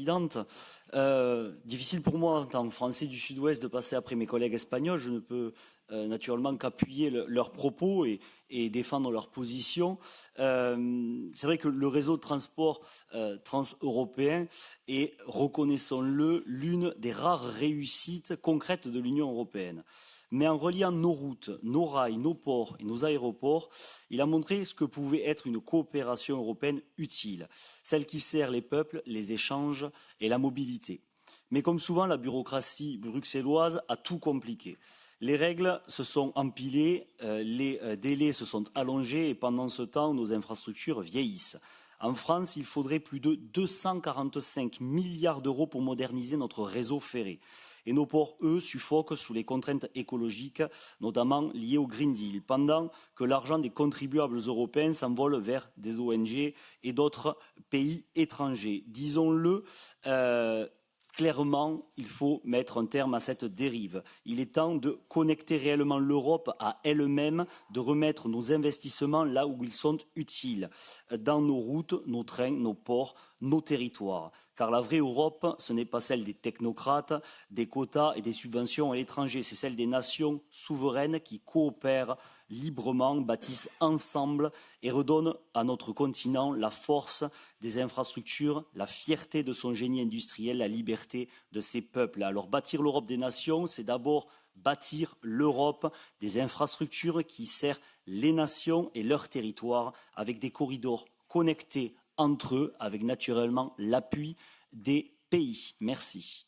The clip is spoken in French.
Présidente. Difficile pour moi, en tant que Français du Sud-Ouest, de passer après mes collègues espagnols. Je ne peux naturellement qu'appuyer leurs propos et défendre leur position. C'est vrai que le réseau de transport transeuropéen est, reconnaissons-le, l'une des rares réussites concrètes de l'Union européenne. Mais en reliant nos routes, nos rails, nos ports et nos aéroports, il a montré ce que pouvait être une coopération européenne utile, celle qui sert les peuples, les échanges et la mobilité. Mais comme souvent, la bureaucratie bruxelloise a tout compliqué. Les règles se sont empilées, les délais se sont allongés et pendant ce temps, nos infrastructures vieillissent. En France, il faudrait plus de 245 milliards d'euros pour moderniser notre réseau ferré. Et nos ports, eux, suffoquent sous les contraintes écologiques, notamment liées au Green Deal, pendant que l'argent des contribuables européens s'envole vers des ONG et d'autres pays étrangers. Disons-le, clairement, il faut mettre un terme à cette dérive. Il est temps de connecter réellement l'Europe à elle-même, de remettre nos investissements là où ils sont utiles, dans nos routes, nos trains, nos ports, nos territoires. Car la vraie Europe, ce n'est pas celle des technocrates, des quotas et des subventions à l'étranger, c'est celle des nations souveraines qui coopèrent librement, bâtissent ensemble et redonnent à notre continent la force des infrastructures, la fierté de son génie industriel, la liberté de ses peuples. Alors bâtir l'Europe des nations, c'est d'abord bâtir l'Europe des infrastructures qui servent les nations et leurs territoires avec des corridors connectés entre eux, avec naturellement l'appui des pays. Merci.